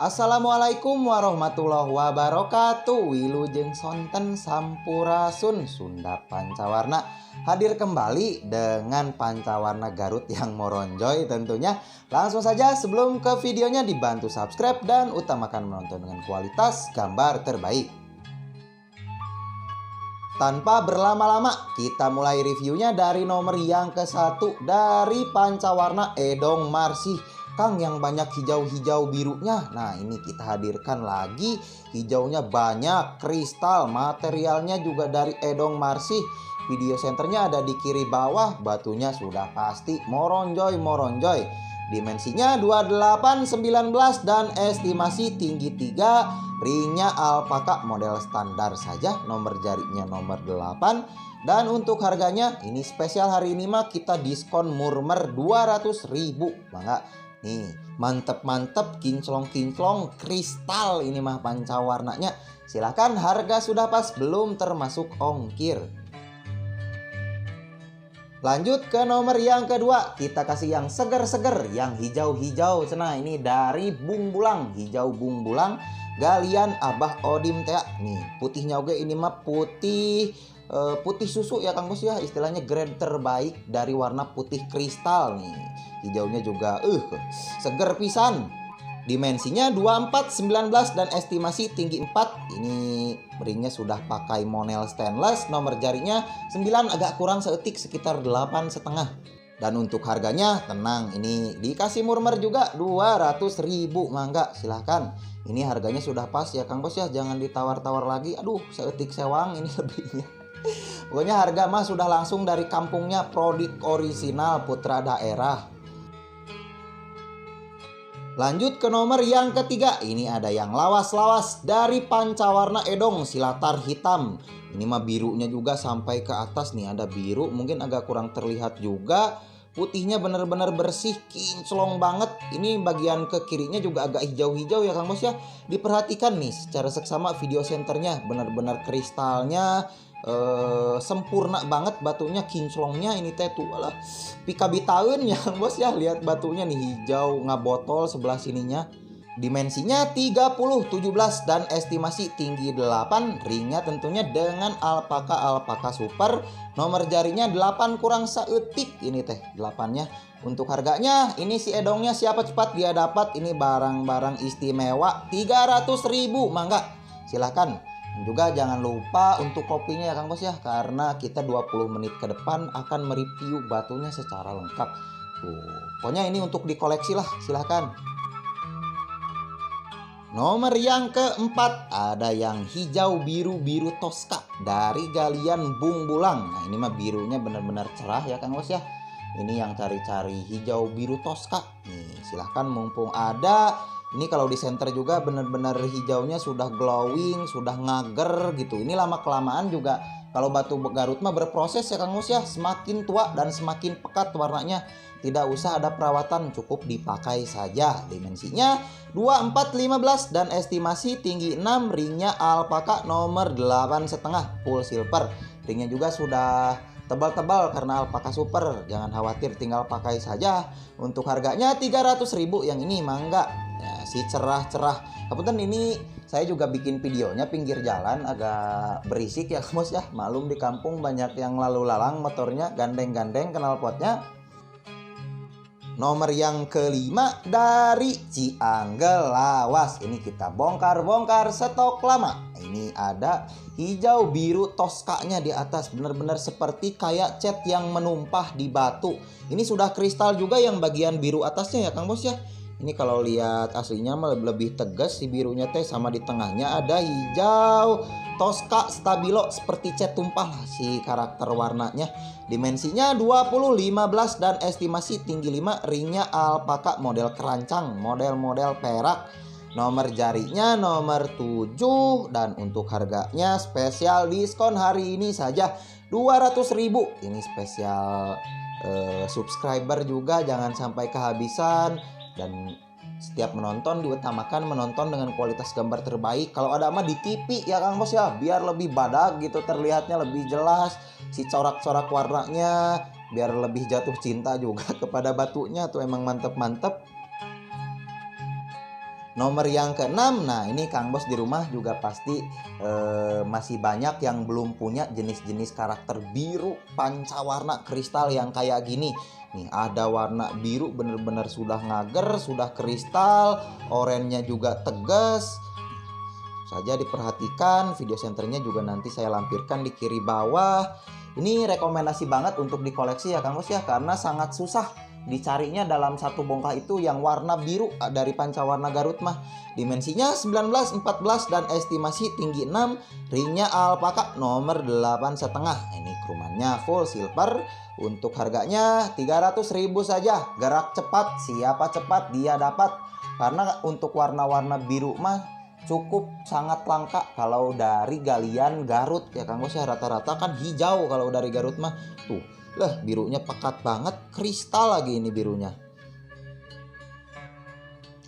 Assalamualaikum warahmatullahi wabarakatuh. Wilujeng sonten sampurasun Sunda Pancawarna hadir kembali dengan pancawarna Garut yang moronjoy tentunya. Langsung saja sebelum ke videonya dibantu subscribe dan utamakan menonton dengan kualitas gambar terbaik. Tanpa berlama-lama kita mulai reviewnya dari nomor yang ke-1 dari pancawarna Edong Marsih. Kang yang banyak hijau-hijau birunya. Nah ini kita hadirkan lagi. Hijaunya banyak, kristal, materialnya juga dari Edong Marsih. Video senternya ada di kiri bawah. Batunya sudah pasti moronjoy. Dimensinya 28, 19 dan estimasi tinggi 3. Ringnya alpaka model standar saja. Nomor jarinya nomor 8. Dan untuk harganya ini spesial hari ini mah kita diskon murmer 200.000. Mangga. Nih, mantep kinclong kristal ini mah pancawarnanya. Silahkan, harga sudah pas belum termasuk ongkir. Lanjut ke nomor yang kedua, kita kasih yang seger-seger, yang hijau-hijau. Nah ini dari Bung Bulang, hijau Bung Bulang, galian Abah Odim teh. Nih putihnya oke, ini mah putih susu ya Kang Bos ya, istilahnya grade terbaik dari warna putih kristal nih. Hijaunya juga seger pisan. Dimensinya 24, 19 dan estimasi tinggi 4. Ini ringnya sudah pakai monel stainless. Nomor jarinya 9, agak kurang seetik sekitar 8,5. Dan untuk harganya tenang, ini dikasih murmer juga 200.000. Mangga silahkan. Ini harganya sudah pas ya Kang Bos ya, jangan ditawar-tawar lagi. Aduh seetik sewang ini lebihnya. Pokoknya harga mah sudah langsung dari kampungnya, produk orisinal putra daerah. Lanjut ke nomor yang ketiga. Ini ada yang lawas-lawas dari pancawarna Edong, silatar hitam. Ini mah birunya juga sampai ke atas nih, ada biru, mungkin agak kurang terlihat juga. Putihnya benar-benar bersih, kinclong banget. Ini bagian ke kirinya juga agak hijau-hijau ya Kang Bos ya. Diperhatikan nih secara seksama video senternya, benar-benar kristalnya sempurna banget, batunya kinclongnya ini teh tuh lah pika bitaun ya Kang Bos ya. Lihat batunya nih hijau ngabotol sebelah sininya. Dimensinya 30, 17 dan estimasi tinggi 8. Ringnya tentunya dengan alpaka super. Nomor jarinya 8 kurang seetik ini teh 8-nya. Untuk harganya ini si Edongnya siapa cepat dia dapat. Ini barang-barang istimewa 300.000. Mangga silahkan. Juga jangan lupa untuk kopinya ya Kang Bos ya, karena kita 20 menit ke depan akan mereview batunya secara lengkap. Pokoknya ini untuk dikoleksi lah, silahkan. Nomor yang keempat ada yang hijau biru Tosca dari galian Bung Bulang. Nah ini mah birunya benar-benar cerah ya Kang Bos ya. Ini yang cari-cari hijau biru Tosca. Nih silahkan mumpung ada. Ini kalau di center juga benar-benar hijaunya sudah glowing, sudah ngager gitu. Ini lama kelamaan juga kalau batu Garut mah berproses ya Kang Mus ya. Semakin tua dan semakin pekat warnanya. Tidak usah ada perawatan, cukup dipakai saja. Dimensinya 24, 15 dan estimasi tinggi 6. Ringnya alpaka nomor 8,5 full silver. Ringnya juga sudah tebal-tebal karena alpaka super. Jangan khawatir, tinggal pakai saja. Untuk harganya 300.000 yang ini mangga. Ya, si cerah-cerah. Kebetulan ini saya juga bikin videonya pinggir jalan, agak berisik ya Bos ya. Malum di kampung banyak yang lalu lalang motornya, gandeng-gandeng knalpotnya. Nomor yang kelima dari Cianggel Lawas. Ini kita bongkar-bongkar stok lama. Ini ada hijau biru Toscanya di atas, benar-benar seperti kayak cat yang menumpah di batu. Ini sudah kristal juga yang bagian biru atasnya ya Kang Bos ya. Ini kalau lihat aslinya lebih tegas si birunya teh, sama di tengahnya ada hijau Tosca stabilo seperti cat tumpah lah si karakter warnanya. Dimensinya 20, 15 dan estimasi tinggi 5. Ringnya alpaka model kerancang, model perak. Nomor jarinya nomor 7 dan untuk harganya spesial diskon hari ini saja 200.000. Ini spesial subscriber juga, jangan sampai kehabisan. Dan setiap menonton diutamakan menonton dengan kualitas gambar terbaik. Kalau ada mah di TV ya Kang Bos ya, biar lebih badak gitu, terlihatnya lebih jelas si corak-corak warnanya, biar lebih jatuh cinta juga kepada batunya tuh, emang mantep-mantep. Nomor yang keenam, nah ini Kang Bos di rumah juga pasti masih banyak yang belum punya jenis-jenis karakter biru pancawarna kristal yang kayak gini. Nih ada warna biru bener-bener sudah ngager, sudah kristal, oranye juga tegas. Saja diperhatikan, video senternya juga nanti saya lampirkan di kiri bawah. Ini rekomendasi banget untuk dikoleksi ya Kang Bos ya, karena sangat susah dicarinya dalam satu bongkah itu yang warna biru dari pancawarna Garut mah. Dimensinya 19, 14 dan estimasi tinggi 6, ringnya alpaka nomor 8,5. Ini krumannya full silver. Untuk harganya 300.000 saja. Gerak cepat, siapa cepat dia dapat. Karena untuk warna-warna biru mah cukup sangat langka kalau dari galian Garut ya Kang Bos ya. Rata-rata kan hijau kalau dari Garut mah. Tuh, lah birunya pekat banget, kristal lagi ini birunya.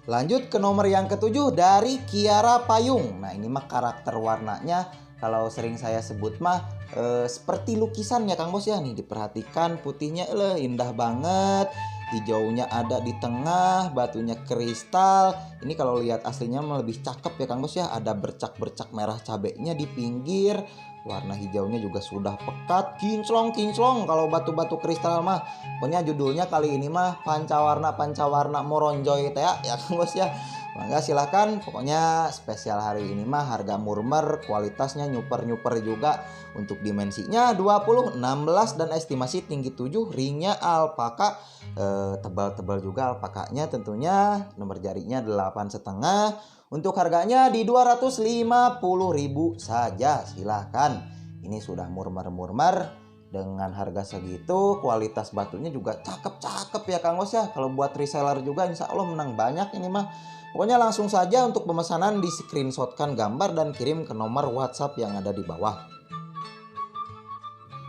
Lanjut ke nomor yang ketujuh dari Kiara Payung. Nah ini mah karakter warnanya kalau sering saya sebut mah seperti lukisan ya Kang Bos ya. Nih diperhatikan putihnya indah banget. Hijaunya ada di tengah, batunya kristal. Ini kalau lihat aslinya mah lebih cakep ya Kang Bos ya. Ada bercak-bercak merah cabenya di pinggir. Warna hijaunya juga sudah pekat, kinclong-kinclong kalau batu-batu kristal mah. Pokoknya judulnya kali ini mah pancawarna moronjoy teh ya Kang Bos ya. Mangga silahkan, pokoknya spesial hari ini mah harga murmer, kualitasnya nyuper-nyuper juga. Untuk dimensinya 20, 16 dan estimasi tinggi 7, ringnya alpaka, tebal-tebal juga alpakanya tentunya. Nomor jarinya 8,5. Untuk harganya di 250.000 saja, silahkan. Ini sudah murmer-murmer. Dengan harga segitu, kualitas batunya juga cakep-cakep ya Kang Bos ya. Kalau buat reseller juga insya Allah menang banyak ini mah. Pokoknya langsung saja untuk pemesanan di screenshotkan gambar dan kirim ke nomor WhatsApp yang ada di bawah.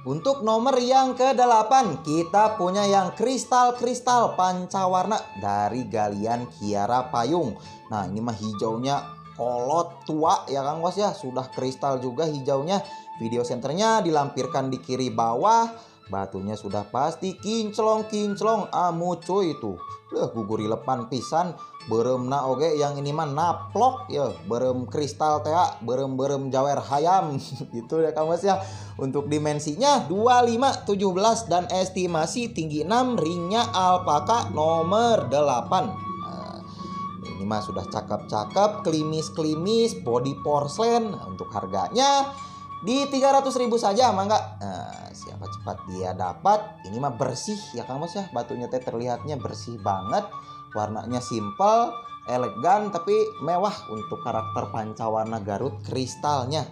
Untuk nomor yang ke-8 kita punya yang kristal-kristal pancawarna dari galian Kiara Payung. Nah ini mah hijaunya kolot tua ya Kang Bos ya, sudah kristal juga hijaunya. Video senternya dilampirkan di kiri bawah. Batunya sudah pasti kinclong-kinclong amu cuy itu. Guguri lepan pisan. Beremna oge yang ini mah naplok ya, berem kristal teh, berem jawer hayam gitu ya Kang Bos ya. Untuk dimensinya 25, 17 dan estimasi tinggi 6, ringnya alpaka nomor 8. Ini mah sudah cakep-cakep, klimis-klimis, body porselen. Untuk harganya di 300.000 saja mangga. Siapa cepat dia dapat. Ini mah bersih ya Kang Bos ya. Batunya teh terlihatnya bersih banget. Warnanya simple, elegan tapi mewah untuk karakter pancawarna Garut kristalnya.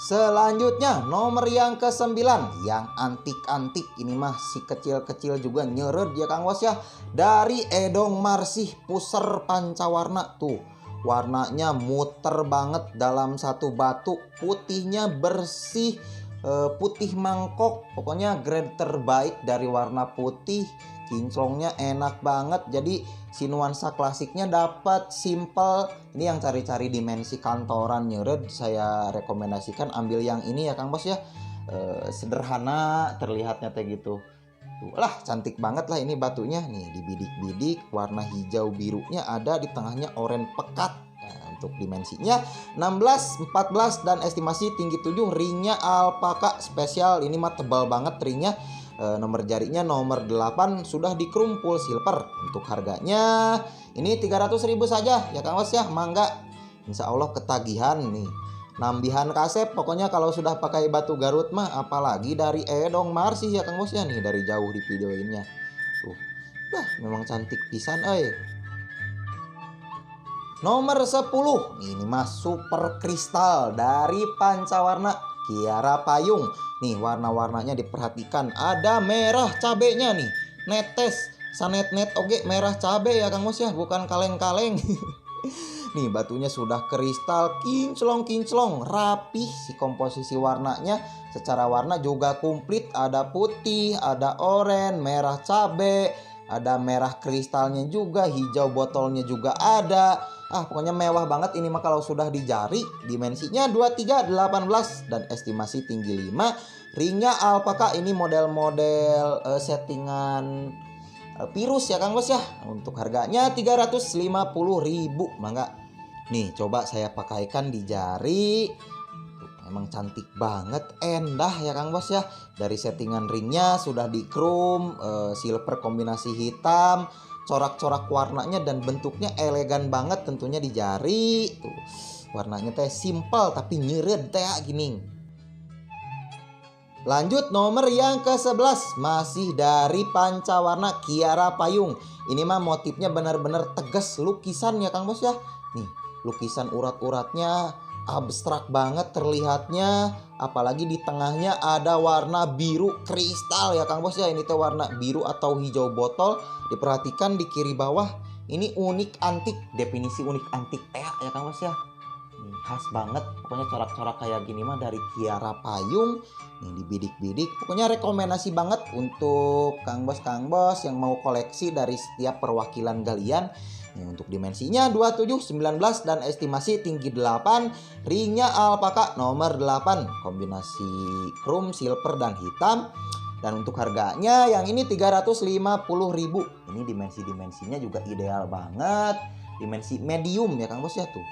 Selanjutnya nomor yang ke-9 yang antik-antik. Ini mah si kecil-kecil juga nyeret ya Kang Bos ya. Dari Edong Marsih Puser pancawarna tuh. Warnanya muter banget dalam satu batu. Putihnya bersih, putih mangkok. Pokoknya grade terbaik dari warna putih. Kinclongnya enak banget. Jadi si nuansa klasiknya dapat, simple. Ini yang cari-cari dimensi kantoran nyeret, saya rekomendasikan ambil yang ini ya Kang Bos ya. Sederhana terlihatnya kayak gitu. Lah cantik banget lah ini batunya. Nih dibidik-bidik, warna hijau birunya ada, di tengahnya oranye pekat. Untuk dimensinya 16, 14 dan estimasi tinggi 7, ringnya alpaka spesial. Ini mah tebal banget ringnya. Nomor jarinya nomor 8 sudah dikrumpul silver. Untuk harganya ini 300.000 saja ya Kang Bos ya. Mangga, insya Allah ketagihan nih. Nambihan kasep pokoknya kalau sudah pakai batu Garut mah, apalagi dari Edong Marsih ya Kang Bos ya. Nih dari jauh di videoinnya tuh. Wah memang cantik pisan Nomor 10 ini mah super kristal dari pancawarna Kiara Payung. Nih warna-warnanya diperhatikan, ada merah cabenya nih, netes sanet-net oge merah cabe ya Kang Bos ya, bukan kaleng-kaleng. Nih batunya sudah kristal, kinclong-kinclong, rapih si komposisi warnanya. Secara warna juga komplit, ada putih, ada oranye, merah cabe, ada merah kristalnya juga, hijau botolnya juga ada. Pokoknya mewah banget ini mah kalau sudah di jari. Dimensinya 23, 18 dan estimasi tinggi 5. Ringnya alpaka, ini model-model settingan virus ya Kang Bos ya. Untuk harganya 350.000, mangga. Nih coba saya pakaikan di jari. Emang cantik banget, endah ya Kang Bos ya. Dari settingan ringnya sudah di chrome, silver kombinasi hitam, corak-corak warnanya dan bentuknya elegan banget tentunya di jari. Tuh, warnanya teh simple tapi nyeret teh gini. Lanjut nomor yang ke-11, masih dari pancawarna Kiara Payung. Ini mah motifnya benar-benar tegas lukisan ya Kang Bos ya. Nih, lukisan urat-uratnya abstrak banget terlihatnya, apalagi di tengahnya ada warna biru kristal ya Kang Bos ya. Ini teh warna biru atau hijau botol. Diperhatikan di kiri bawah, ini unik antik, definisi unik antik teh ya Kang Bos ya. Nih, khas banget, pokoknya corak-corak kayak gini mah dari Kiara Payung. Nih dibidik-bidik, pokoknya rekomendasi banget untuk Kang Bos yang mau koleksi dari setiap perwakilan galian. Nih, untuk dimensinya 27, 19 dan estimasi tinggi 8. Ringnya alpaka nomor 8, kombinasi chrome, silver dan hitam. Dan untuk harganya yang ini 350.000. Ini dimensinya juga ideal banget. Dimensi medium ya Kang Bos ya tuh.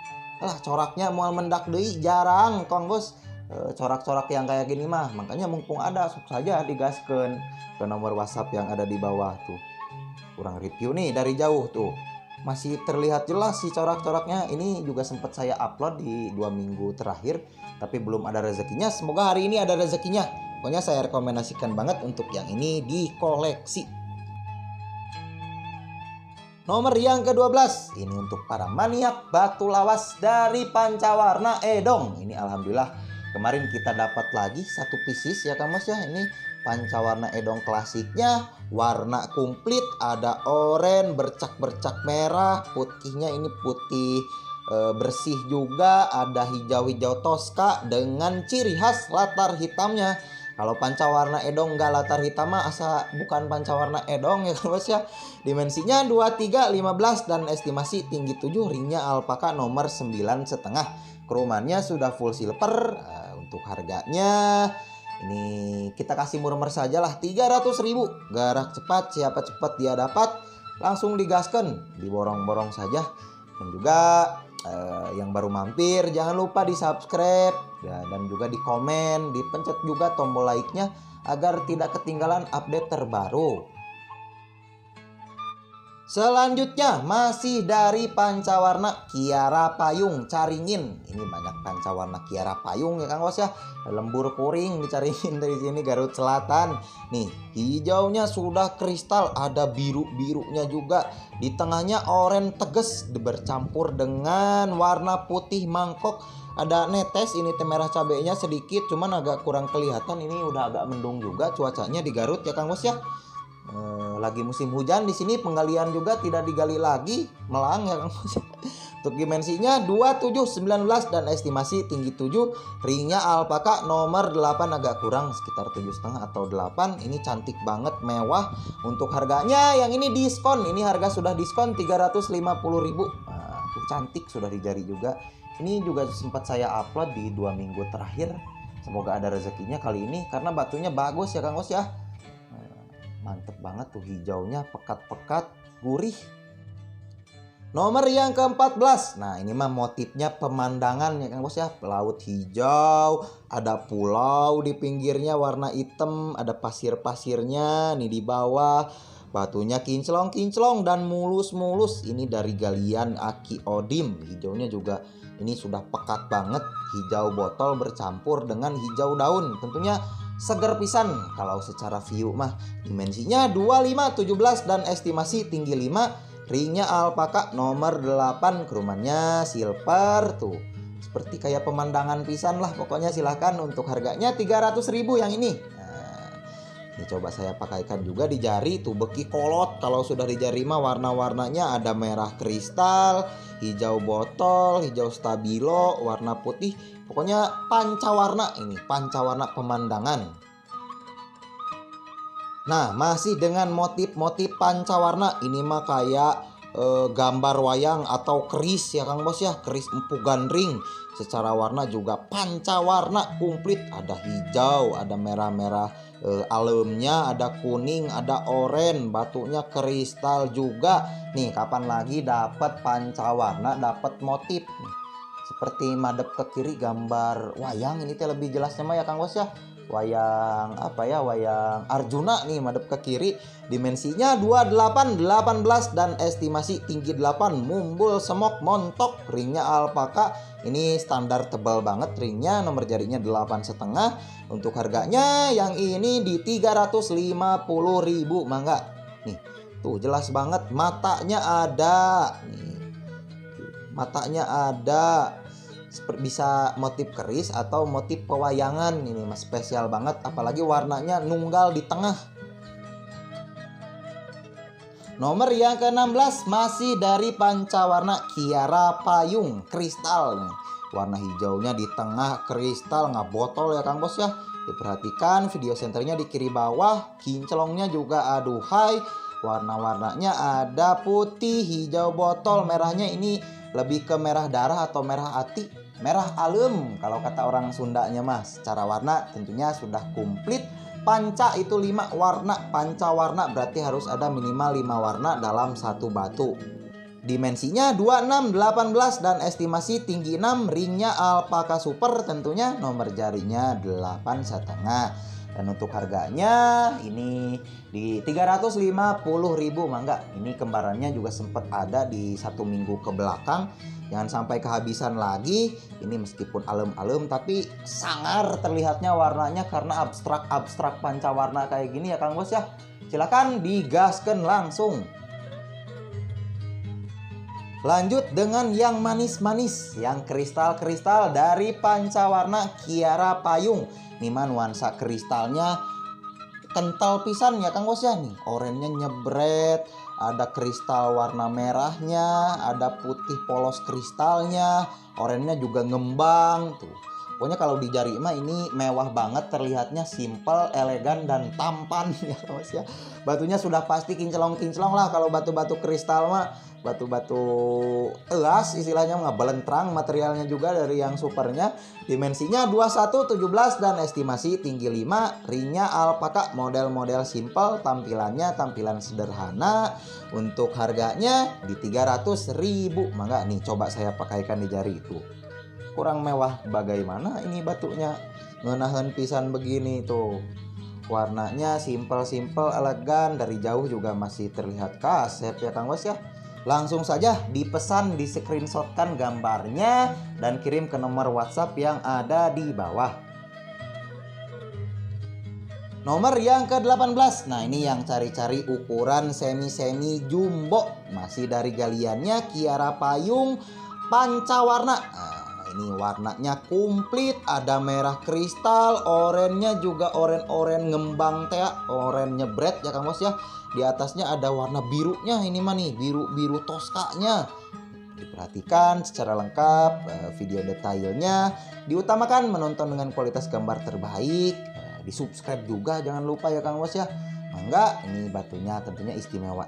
Lah coraknya mual mendak deui jarang Kang Bos. Corak-corak yang kayak gini mah, makanya mumpung ada sok saja digaskeun ke nomor WhatsApp yang ada di bawah tuh. Kurang review nih dari jauh tuh. Masih terlihat jelas sih corak-coraknya. Ini juga sempat saya upload di 2 minggu terakhir, tapi belum ada rezekinya. Semoga hari ini ada rezekinya. Pokoknya saya rekomendasikan banget untuk yang ini dikoleksi. Nomor yang ke-12, ini untuk para maniak batu lawas dari pancawarna Edong. Ini alhamdulillah kemarin kita dapat lagi satu pieces ya Kang Bos ya. Ini pancawarna Edong klasiknya, warna komplit, ada oranye, bercak-bercak merah, putihnya ini putih bersih juga, ada hijau-hijau toska dengan ciri khas latar hitamnya. Kalau pancawarna Edong enggak latar hitam mah asa bukan pancawarna Edong ya Kang Bos ya. Dimensinya 23, 15 dan estimasi tinggi 7, ringnya alpaka nomor 9,5. Kromannya sudah full silver. Untuk harganya ini kita kasih murmer saja lah 300.000. Garak cepat, siapa cepat dia dapat. Langsung digaskan, diborong-borong saja. Dan juga yang baru mampir jangan lupa di subscribe ya, dan juga di komen, dipencet juga tombol like-nya agar tidak ketinggalan update terbaru. Selanjutnya masih dari pancawarna Kiara Payung Caringin. Ini banyak pancawarna Kiara Payung ya Kang Bos ya. Lembur kuring dicaringin dari sini Garut Selatan. Nih, hijaunya sudah kristal, ada biru-birunya juga. Di tengahnya oranye tegas bercampur dengan warna putih mangkok. Ada netes ini teh merah cabenya sedikit, cuman agak kurang kelihatan. Ini udah agak mendung juga cuacanya di Garut ya Kang Bos ya. Lagi musim hujan di sini, penggalian juga tidak digali lagi, melang ya Kang Bos. Untuk dimensinya 27, 19 dan estimasi tinggi 7, ringnya alpaka nomor 8 agak kurang sekitar 7,5 atau 8. Ini cantik banget, mewah. Untuk harganya yang ini diskon, ini harga sudah diskon 350.000. Nah, tuh cantik sudah di jari juga. Ini juga sempat saya upload di 2 minggu terakhir. Semoga ada rezekinya kali ini karena batunya bagus ya Kang Bos ya. Mantep banget tuh hijaunya, pekat-pekat, gurih. Nomor yang ke-14. Nah, ini mah motifnya pemandangan ya Kang Bos ya. Laut hijau, ada pulau di pinggirnya warna hitam, ada pasir-pasirnya nih di bawah. Batunya kinclong-kinclong dan mulus-mulus. Ini dari galian Aki Odim. Hijaunya juga ini sudah pekat banget, hijau botol bercampur dengan hijau daun. Tentunya seger pisan kalau secara view mah. Dimensinya 25, 17 dan estimasi tinggi 5. Ringnya alpaka nomor 8, kerumannya silver tuh. Seperti kayak pemandangan pisan lah pokoknya. Silahkan untuk harganya 300.000 yang ini. Nah, ini coba saya pakaikan juga di jari tuh, beki kolot. Kalau sudah di jari mah warna-warnanya ada merah kristal, hijau botol, hijau stabilo, warna putih. Pokoknya pancawarna ini, pancawarna pemandangan. Nah, masih dengan motif-motif pancawarna. Ini mah kayak gambar wayang atau keris ya Kang Bos ya, keris empu gandring. Secara warna juga pancawarna komplit, ada hijau, ada merah-merah alemnya, ada kuning, ada oranye, batunya kristal juga. Nih kapan lagi dapat pancawarna, dapat motif nih. Seperti madep ke kiri gambar wayang, ini teh lebih jelasnya mah ya Kang Bos ya. Wayang apa ya, wayang Arjuna nih madep ke kiri, dimensinya 28 18 dan estimasi tinggi 8, mumbul semok montok, ringnya alpaka. Ini standar tebal banget ringnya, nomor jarinya 8,5. Untuk harganya yang ini di 350.000 mangga. Nih tuh jelas banget, matanya ada nih, matanya ada, bisa motif keris atau motif pewayangan. Ini mas spesial banget, apalagi warnanya nunggal di tengah. Nomor yang ke-16 masih dari pancawarna Kiara Payung kristal nih. Warna hijaunya di tengah kristal, nggak botol ya Kang Bos ya. Diperhatikan video senternya di kiri bawah, kinclongnya juga aduhai. Warna-warnanya ada putih, hijau botol, merahnya ini lebih ke merah darah atau merah ati, merah alum kalau kata orang Sundanya mas. Secara warna tentunya sudah komplit. Panca itu 5 warna, panca warna berarti harus ada minimal 5 warna dalam satu batu. Dimensinya 26 18 dan estimasi tinggi 6, ringnya alpaka super tentunya, nomor jarinya 8,5. Dan untuk harganya ini di 350.000 mangga. Ini kembarannya juga sempat ada di 1 minggu ke belakang. Jangan sampai kehabisan lagi. Ini meskipun alem-alem tapi sangar terlihatnya warnanya karena abstrak pancawarna kayak gini ya Kang Bos ya. Silakan digaskan langsung. Lanjut dengan yang manis-manis, yang kristal-kristal dari pancawarna Kiara Payung. Nih man, nuansa kristalnya kental pisan ya Kang Bos ya. Nih oranye nyebret, ada kristal warna merahnya, ada putih polos kristalnya, oranye juga ngembang tuh. Pokoknya kalau di jari mah ini mewah banget, terlihatnya simple, elegan dan tampan ya Kang Bos ya. Batunya sudah pasti kinclong-kinclong lah kalau batu-batu kristal mah. Batu-batu elas istilahnya, nggak belentrang, materialnya juga dari yang supernya. Dimensinya 21 17 dan estimasi tinggi 5, ringnya alpaka, model-model simple, tampilan sederhana. Untuk harganya di 300.000 mangga. Nih coba saya pakaikan di jari itu, kurang mewah bagaimana ini batunya, ngenahen pisan begini tuh. Warnanya simple elegan, dari jauh juga masih terlihat kasep ya Kang Bos ya. Langsung saja dipesan, di screenshotkan gambarnya dan kirim ke nomor WhatsApp yang ada di bawah. Nomor yang ke-18. Nah, ini yang cari-cari ukuran semi jumbo, masih dari galiannya Kiara Payung pancawarna. Nah, ini warnanya komplit, ada merah kristal, oranye juga oranye ngembang teh, oranye nyebret ya Kang Bos ya. Di atasnya ada warna birunya, ini mah nih biru toskanya. Diperhatikan secara lengkap, video detailnya. Diutamakan menonton dengan kualitas gambar terbaik. Di subscribe juga jangan lupa ya Kang Bos ya. Mangga, ini batunya tentunya istimewa.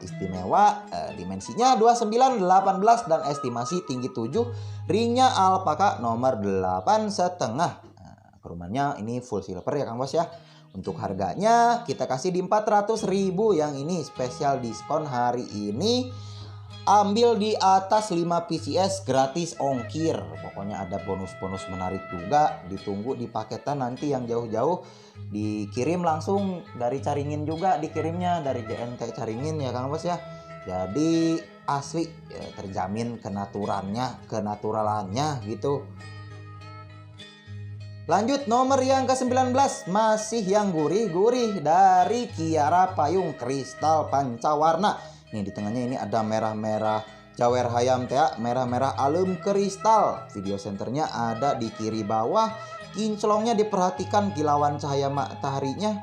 Dimensinya 29 18 dan estimasi tinggi 7, ringnya alpaka nomor 8,5. Nah, kerumannya ini full silver ya Kang Bos ya. Untuk harganya kita kasih di 400.000, yang ini spesial diskon hari ini. Ambil di atas 5 PCS gratis ongkir. Pokoknya ada bonus-bonus menarik juga. Ditunggu di paketan nanti yang jauh-jauh dikirim langsung dari Caringin juga, dikirimnya dari JNT Caringin ya Kang Bos ya. Jadi asli ya, terjamin kenaturalannya gitu. Lanjut nomor yang ke-19, masih yang gurih-gurih dari Kiara Payung kristal pancawarna. Nih di tengahnya ini ada merah-merah jawer hayam teh, merah-merah alum kristal. Video senternya ada di kiri bawah. Kinclongnya diperhatikan, kilauan cahaya mataharinya.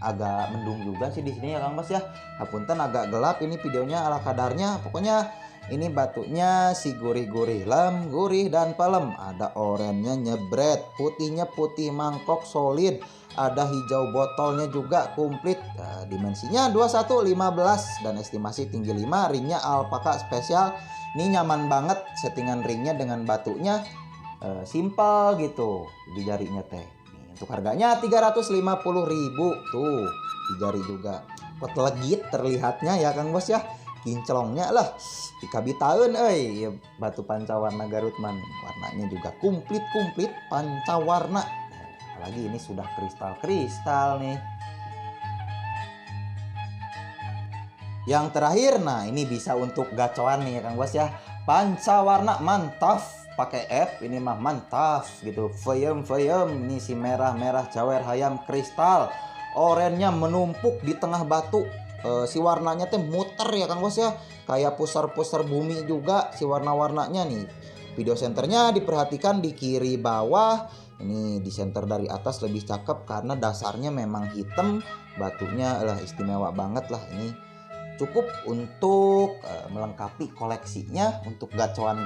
Agak mendung juga sih di sini ya Kang Bos ya. Hapunten agak gelap ini videonya ala kadarnya. Pokoknya ini batunya si gurih-gurih, lem, gurih dan pelem. Ada oranye nyebret, putihnya putih mangkok solid. ada hijau botolnya juga komplit. Dimensinya 21 15 dan estimasi tinggi 5. Ringnya alpaka spesial. Ini nyaman banget settingan ringnya dengan batunya simpel gitu di jarinya teh. Nih, untuk harganya 350.000 tuh di jari juga. Pot legit terlihatnya ya Kang Bos ya. Kinclongnya lah dikabitaeun ya, batu pancawarna Garut man. Warnanya juga komplit pancawarna. Apalagi ini sudah kristal nih. Yang terakhir, nah ini bisa untuk gacoan nih ya Kang Bos ya. Pancawarna mantap pakai F, ini mah mantap gitu. Feyem ini si merah cawer hayam kristal. Orennya menumpuk di tengah batu. Si warnanya teh muter ya Kang Bos ya, kayak pusar bumi juga si warna-warnanya nih. Video senternya diperhatikan di kiri bawah. Ini di center dari atas lebih cakep karena dasarnya memang hitam, batunya lah istimewa banget lah. Ini cukup untuk melengkapi koleksinya untuk gacoan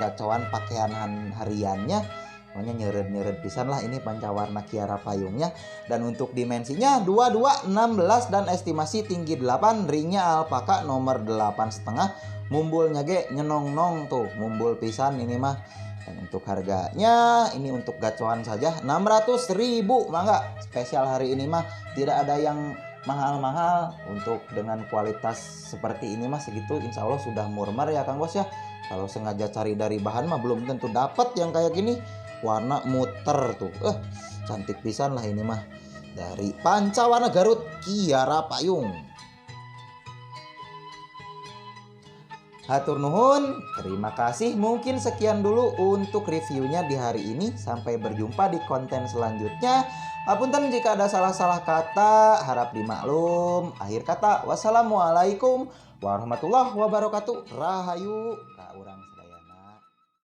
pakaian hariannya. Pokoknya nyeret pisan lah ini pancawarna Kiara payungnya. Dan untuk dimensinya 22 16 dan estimasi tinggi 8. Ringnya alpaka nomor 8,5. Mumbulnya ge nyenong-nong tuh, mumbul pisan ini mah. Dan untuk harganya ini untuk gacoan saja 600.000. Mangga spesial hari ini mah tidak ada yang mahal-mahal. Untuk dengan kualitas seperti ini mah segitu insya Allah sudah murmur ya Kang Bos ya. Kalau sengaja cari dari bahan mah belum tentu dapat yang kayak gini. Warna muter tuh, cantik pisan lah ini mah. Dari Pancawarna Garut Kiara Payung. Hatur nuhun, terima kasih. Mungkin sekian dulu untuk reviewnya di hari ini. Sampai berjumpa di konten selanjutnya. Hapunten jika ada salah-salah kata, harap dimaklum. Akhir kata, wassalamualaikum warahmatullahi wabarakatuh. Rahayu.